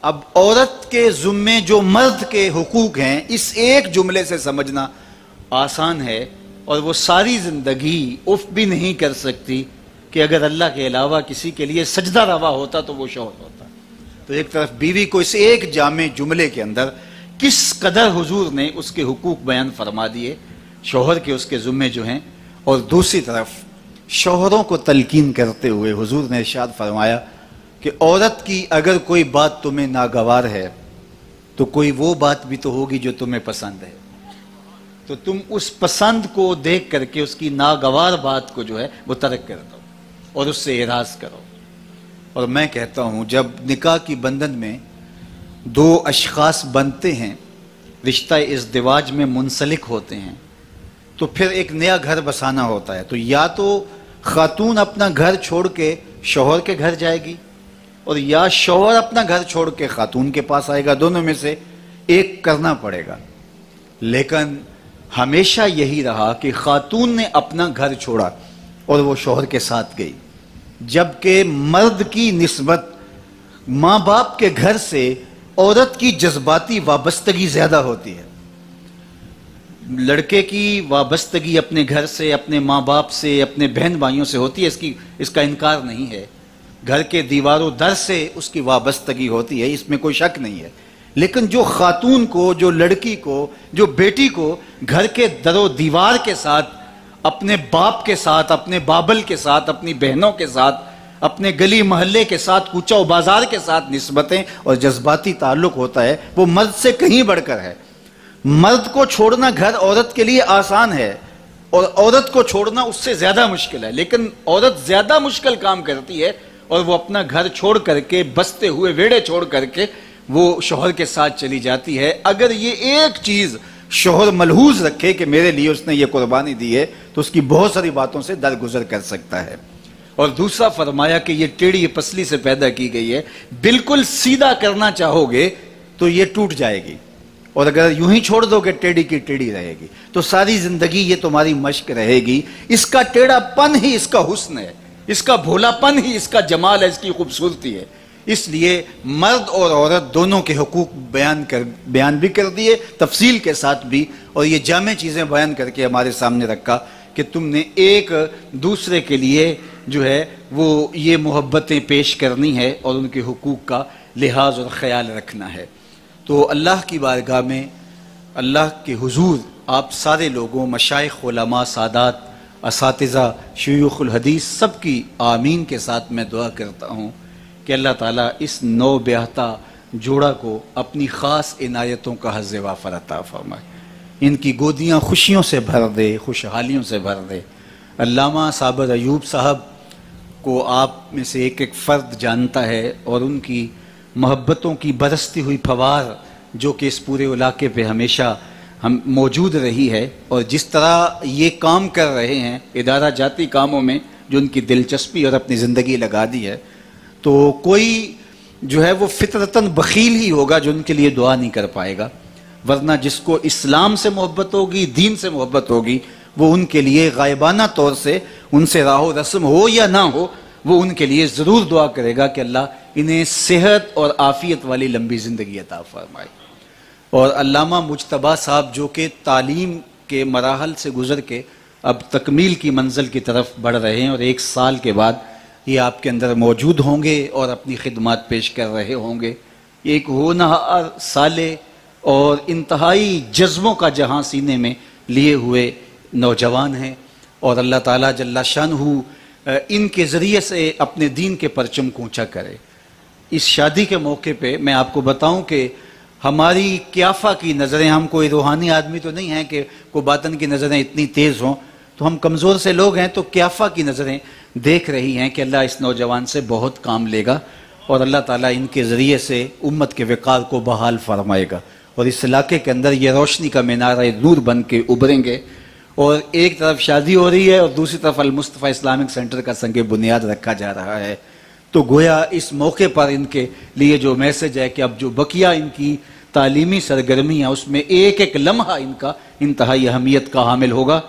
اب عورت کے ذمے جو مرد کے حقوق ہیں اس ایک جملے سے سمجھنا آسان ہے، اور وہ ساری زندگی اف بھی نہیں کر سکتی کہ اگر اللہ کے علاوہ کسی کے لیے سجدہ روا ہوتا تو وہ شوہر ہوتا۔ تو ایک طرف بیوی کو اس ایک جامع جملے کے اندر کس قدر حضور نے اس کے حقوق بیان فرما دیے شوہر کے، اس کے ذمے جو ہیں، اور دوسری طرف شوہروں کو تلقین کرتے ہوئے حضور نے ارشاد فرمایا کہ عورت کی اگر کوئی بات تمہیں ناگوار ہے تو کوئی وہ بات بھی تو ہوگی جو تمہیں پسند ہے، تو تم اس پسند کو دیکھ کر کے اس کی ناگوار بات کو جو ہے وہ ترک کر دو اور اس سے اعراض کرو۔ اور میں کہتا ہوں جب نکاح کی بندھن میں دو اشخاص بنتے ہیں، رشتہ ازدواج میں منسلک ہوتے ہیں، تو پھر ایک نیا گھر بسانا ہوتا ہے، تو یا تو خاتون اپنا گھر چھوڑ کے شوہر کے گھر جائے گی، اور یا شوہر اپنا گھر چھوڑ کے خاتون کے پاس آئے گا، دونوں میں سے ایک کرنا پڑے گا۔ لیکن ہمیشہ یہی رہا کہ خاتون نے اپنا گھر چھوڑا اور وہ شوہر کے ساتھ گئی، جبکہ مرد کی نسبت ماں باپ کے گھر سے عورت کی جذباتی وابستگی زیادہ ہوتی ہے۔ لڑکے کی وابستگی اپنے گھر سے، اپنے ماں باپ سے، اپنے بہن بھائیوں سے ہوتی ہے، اس کا انکار نہیں ہے، گھر کے دیوار و در سے اس کی وابستگی ہوتی ہے، اس میں کوئی شک نہیں ہے۔ لیکن جو خاتون کو، جو لڑکی کو، جو بیٹی کو گھر کے در و دیوار کے ساتھ، اپنے باپ کے ساتھ، اپنے بابل کے ساتھ، اپنی بہنوں کے ساتھ، اپنے گلی محلے کے ساتھ، کوچہ و بازار کے ساتھ نسبتیں اور جذباتی تعلق ہوتا ہے، وہ مرد سے کہیں بڑھ کر ہے۔ مرد کو چھوڑنا گھر عورت کے لیے آسان ہے، اور عورت کو چھوڑنا اس سے زیادہ مشکل ہے، لیکن عورت زیادہ مشکل کام کرتی ہے، اور وہ اپنا گھر چھوڑ کر کے، بستے ہوئے ویڑے چھوڑ کر کے وہ شوہر کے ساتھ چلی جاتی ہے۔ اگر یہ ایک چیز شوہر ملحوظ رکھے کہ میرے لیے اس نے یہ قربانی دی ہے، تو اس کی بہت ساری باتوں سے درگزر کر سکتا ہے۔ اور دوسرا فرمایا کہ یہ ٹیڑھی پسلی سے پیدا کی گئی ہے، بالکل سیدھا کرنا چاہو گے تو یہ ٹوٹ جائے گی، اور اگر یوں ہی چھوڑ دو گے ٹیڑھی کی ٹیڑھی رہے گی، تو ساری زندگی یہ تمہاری مشق رہے گی۔ اس کا ٹیڑھا پن ہی اس کا حسن ہے، اس کا بھولا پن ہی اس کا جمال ہے، اس کی خوبصورتی ہے۔ اس لیے مرد اور عورت دونوں کے حقوق بیان بھی کر دیے تفصیل کے ساتھ بھی، اور یہ جامع چیزیں بیان کر کے ہمارے سامنے رکھا کہ تم نے ایک دوسرے کے لیے جو ہے وہ یہ محبتیں پیش کرنی ہے اور ان کے حقوق کا لحاظ اور خیال رکھنا ہے۔ تو اللہ کی بارگاہ میں، اللہ کے حضور آپ سارے لوگوں، مشائخ، علماء، سادات، اساتذہ، شیوخ الحدیث، سب کی آمین کے ساتھ میں دعا کرتا ہوں کہ اللہ تعالیٰ اس نو بیاہتا جوڑا کو اپنی خاص عنایتوں کا حظ وافر عطا فرمائے، ان کی گودیاں خوشیوں سے بھر دے، خوشحالیوں سے بھر دے۔ علامہ صابر ایوب صاحب کو آپ میں سے ایک ایک فرد جانتا ہے، اور ان کی محبتوں کی برستی ہوئی پھوار جو کہ اس پورے علاقے پہ ہمیشہ موجود رہی ہے، اور جس طرح یہ کام کر رہے ہیں ادارہ جاتی کاموں میں جو ان کی دلچسپی اور اپنی زندگی لگا دی ہے، تو کوئی جو ہے وہ فطرتاً بخیل ہی ہوگا جو ان کے لیے دعا نہیں کر پائے گا، ورنہ جس کو اسلام سے محبت ہوگی، دین سے محبت ہوگی، وہ ان کے لیے غائبانہ طور سے ان سے راہ و رسم ہو یا نہ ہو، وہ ان کے لیے ضرور دعا کرے گا کہ اللہ انہیں صحت اور عافیت والی لمبی زندگی عطا فرمائے۔ اور علامہ مجتبیٰ صاحب جو کہ تعلیم کے مراحل سے گزر کے اب تکمیل کی منزل کی طرف بڑھ رہے ہیں، اور 1 سال کے بعد یہ آپ کے اندر موجود ہوں گے اور اپنی خدمات پیش کر رہے ہوں گے۔ ایک ہونہار، صالح اور انتہائی جذبوں کا جہاں سینے میں لیے ہوئے نوجوان ہیں، اور اللہ تعالیٰ جل شانہ ان کے ذریعے سے اپنے دین کے پرچم کو اونچا کرے۔ اس شادی کے موقع پہ میں آپ کو بتاؤں کہ ہماری قیافہ کی نظریں، ہم کوئی روحانی آدمی تو نہیں ہیں کہ کوئی باطن کی نظریں اتنی تیز ہوں، تو ہم کمزور سے لوگ ہیں، تو قیافہ کی نظریں دیکھ رہی ہیں کہ اللہ اس نوجوان سے بہت کام لے گا، اور اللہ تعالیٰ ان کے ذریعے سے امت کے وقار کو بحال فرمائے گا، اور اس علاقے کے اندر یہ روشنی کا مینارہ نور بن کے ابھریں گے۔ اور ایک طرف شادی ہو رہی ہے اور دوسری طرف المصطفیٰ اسلامک سینٹر کا سنگ بنیاد رکھا جا رہا ہے، تو گویا اس موقع پر ان کے لیے جو میسج ہے کہ اب جو بقیہ ان کی تعلیمی سرگرمیاں، اس میں ایک ایک لمحہ ان کا انتہائی اہمیت کا حامل ہوگا،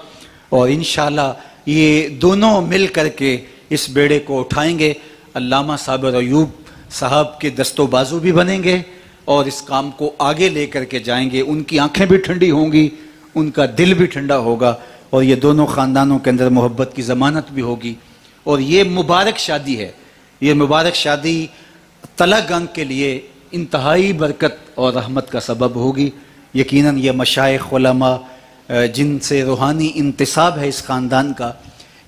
اور انشاءاللہ یہ دونوں مل کر کے اس بیڑے کو اٹھائیں گے۔ علامہ صابر ایوب صاحب کے دست و بازو بھی بنیں گے اور اس کام کو آگے لے کر کے جائیں گے. ان کی آنکھیں بھی ٹھنڈی ہوں گی, ان کا دل بھی ٹھنڈا ہوگا, اور یہ دونوں خاندانوں کے اندر محبت کی ضمانت بھی ہوگی. اور یہ مبارک شادی ہے, یہ مبارک شادی طلع گنگ کے لیے انتہائی برکت اور رحمت کا سبب ہوگی. یقیناً یہ مشائخ علماء جن سے روحانی انتصاب ہے اس خاندان کا,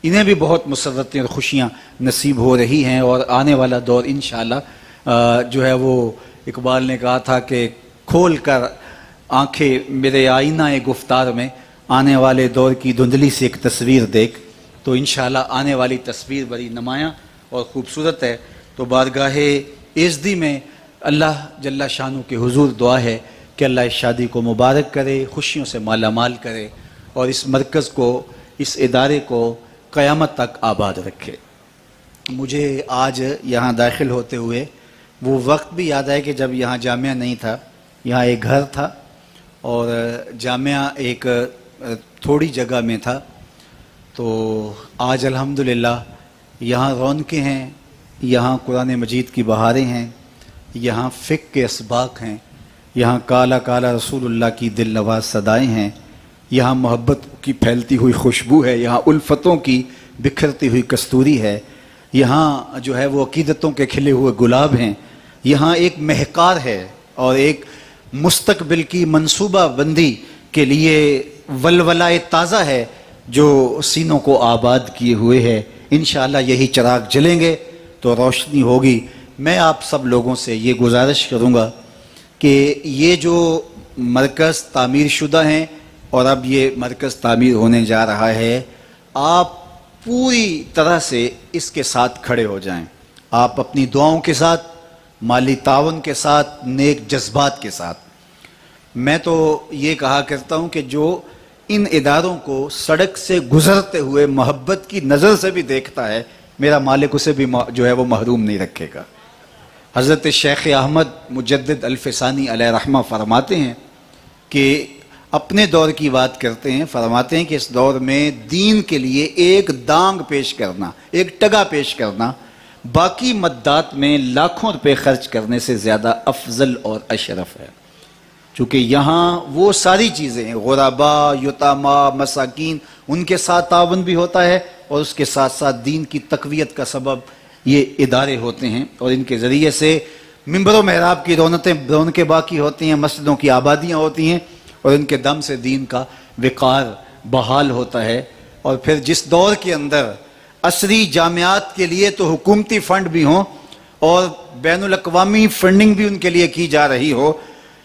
انہیں بھی بہت مسرتیں اور خوشیاں نصیب ہو رہی ہیں. اور آنے والا دور انشاءاللہ جو ہے وہ اقبال نے کہا تھا کہ کھول کر آنکھیں میرے آئینہ گفتار میں, آنے والے دور کی دھندلی سے ایک تصویر دیکھ. تو انشاءاللہ آنے والی تصویر بڑی نمایاں اور خوبصورت ہے. تو بارگاہ عزدی میں اللہ جل شانہ کے حضور دعا ہے کہ اللہ اس شادی کو مبارک کرے, خوشیوں سے مالا مال کرے, اور اس مرکز کو, اس ادارے کو قیامت تک آباد رکھے. مجھے آج یہاں داخل ہوتے ہوئے وہ وقت بھی یاد ہے کہ جب یہاں جامعہ نہیں تھا, یہاں ایک گھر تھا اور جامعہ ایک تھوڑی جگہ میں تھا. تو آج الحمدللہ یہاں رونقیں ہیں, یہاں قرآن مجید کی بہاریں ہیں, یہاں فقہ کے اسباق ہیں, یہاں کالا کالا رسول اللہ کی دل نواز صدائیں ہیں, یہاں محبت کی پھیلتی ہوئی خوشبو ہے, یہاں الفتوں کی بکھرتی ہوئی کستوری ہے, یہاں جو ہے وہ عقیدتوں کے کھلے ہوئے گلاب ہیں, یہاں ایک مہکار ہے اور ایک مستقبل کی منصوبہ بندی کے لیے ولولہ تازہ ہے جو سینوں کو آباد کیے ہوئے ہے. انشاءاللہ یہی چراغ جلیں گے تو روشنی ہوگی. میں آپ سب لوگوں سے یہ گزارش کروں گا کہ یہ جو مرکز تعمیر شدہ ہیں اور اب یہ مرکز تعمیر ہونے جا رہا ہے, آپ پوری طرح سے اس کے ساتھ کھڑے ہو جائیں. آپ اپنی دعاؤں کے ساتھ, مالی تعاون کے ساتھ, نیک جذبات کے ساتھ. میں تو یہ کہا کرتا ہوں کہ جو ان اداروں کو سڑک سے گزرتے ہوئے محبت کی نظر سے بھی دیکھتا ہے, میرا مالک اسے بھی جو ہے وہ محروم نہیں رکھے گا. حضرت شیخ احمد مجدد الفسانی علیہ رحمہ فرماتے ہیں کہ اپنے دور کی بات کرتے ہیں, فرماتے ہیں کہ اس دور میں دین کے لیے ایک دانگ پیش کرنا, ایک ٹگا پیش کرنا, باقی مدات میں لاکھوں روپے خرچ کرنے سے زیادہ افضل اور اشرف ہے. چونکہ یہاں وہ ساری چیزیں ہیں, غربا, یتاما, مساکین, ان کے ساتھ تعاون بھی ہوتا ہے, اور اس کے ساتھ ساتھ دین کی تقویت کا سبب یہ ادارے ہوتے ہیں, اور ان کے ذریعے سے منبر و محراب کی رونقیں باقی ہوتی ہیں, مسجدوں کی آبادیاں ہوتی ہیں, اور ان کے دم سے دین کا وقار بحال ہوتا ہے. اور پھر جس دور کے اندر عصری جامعات کے لیے تو حکومتی فنڈ بھی ہوں اور بین الاقوامی فنڈنگ بھی ان کے لیے کی جا رہی ہو,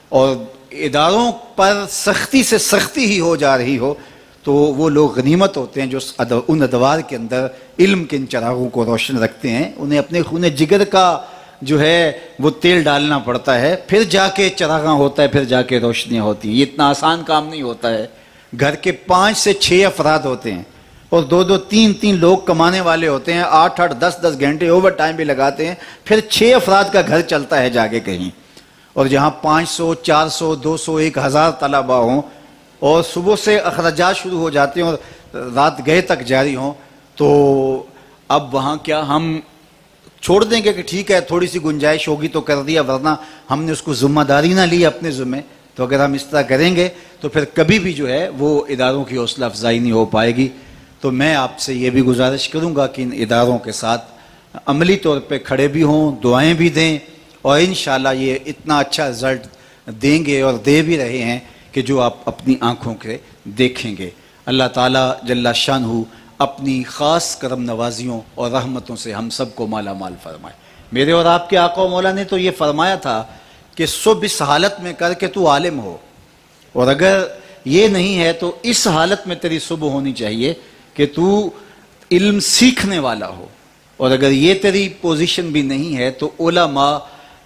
اور اداروں پر سختی سے سختی ہی ہو جا رہی ہو, تو وہ لوگ غنیمت ہوتے ہیں جو ان ادوار کے اندر علم کے ان چراغوں کو روشن رکھتے ہیں. انہیں اپنے خون جگر کا جو ہے وہ تیل ڈالنا پڑتا ہے, پھر جا کے چراغاں ہوتا ہے, پھر جا کے روشنیاں ہوتی ہیں. یہ اتنا آسان کام نہیں ہوتا ہے. گھر کے 5 سے 6 افراد ہوتے ہیں اور 2-2 3-3 لوگ کمانے والے ہوتے ہیں, 8-8 10-10 گھنٹے اوور ٹائم بھی لگاتے ہیں, پھر 6 افراد کا گھر چلتا ہے جا کے کہیں. اور جہاں 500 400 200 1000 طلباء ہوں اور صبح سے اخراجات شروع ہو جاتے ہیں اور رات گئے تک جاری ہوں, تو اب وہاں کیا ہم چھوڑ دیں گے کہ ٹھیک ہے تھوڑی سی گنجائش ہوگی تو کر دیا, ورنہ ہم نے اس کو ذمہ داری نہ لی اپنے ذمہ. تو اگر ہم اس طرح کریں گے تو پھر کبھی بھی جو ہے وہ اداروں کی حوصلہ افزائی نہیں ہو پائے گی. تو میں آپ سے یہ بھی گزارش کروں گا کہ ان اداروں کے ساتھ عملی طور پہ کھڑے بھی ہوں, دعائیں بھی دیں, اور انشاءاللہ یہ اتنا اچھا رزلٹ دیں گے اور دے بھی رہے ہیں کہ جو آپ اپنی آنکھوں کے دیکھیں گے. اللہ تعالیٰ جل شانہ اپنی خاص کرم نوازیوں اور رحمتوں سے ہم سب کو مالا مال فرمائے. میرے اور آپ کے آقا و مولا نے تو یہ فرمایا تھا کہ صبح اس حالت میں کر کے تو عالم ہو, اور اگر یہ نہیں ہے تو اس حالت میں تیری صبح ہونی چاہیے کہ تو علم سیکھنے والا ہو, اور اگر یہ تیری پوزیشن بھی نہیں ہے تو علماء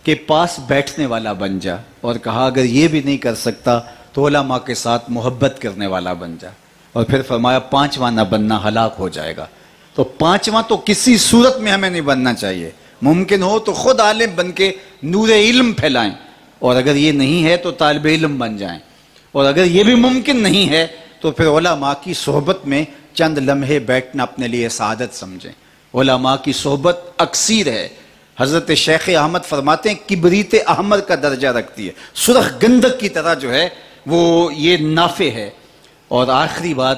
کے پاس بیٹھنے والا بن جا. اور کہا اگر یہ بھی نہیں کر سکتا تو علماء کے ساتھ محبت کرنے والا بن جا. اور پھر فرمایا 5واں نہ بننا, ہلاک ہو جائے گا. تو 5واں تو کسی صورت میں ہمیں نہیں بننا چاہیے. ممکن ہو تو خود عالم بن کے نور علم پھیلائیں, اور اگر یہ نہیں ہے تو طالب علم بن جائیں, اور اگر یہ بھی ممکن نہیں ہے تو پھر علماء کی صحبت میں چند لمحے بیٹھنا اپنے لیے سعادت سمجھیں. علماء کی صحبت اکسیر ہے, حضرت شیخ احمد فرماتے ہیں کبریت احمر کا درجہ رکھتی ہے، سرخ گندک کی طرح جو ہے وہ یہ نافع ہے۔ اور آخری بات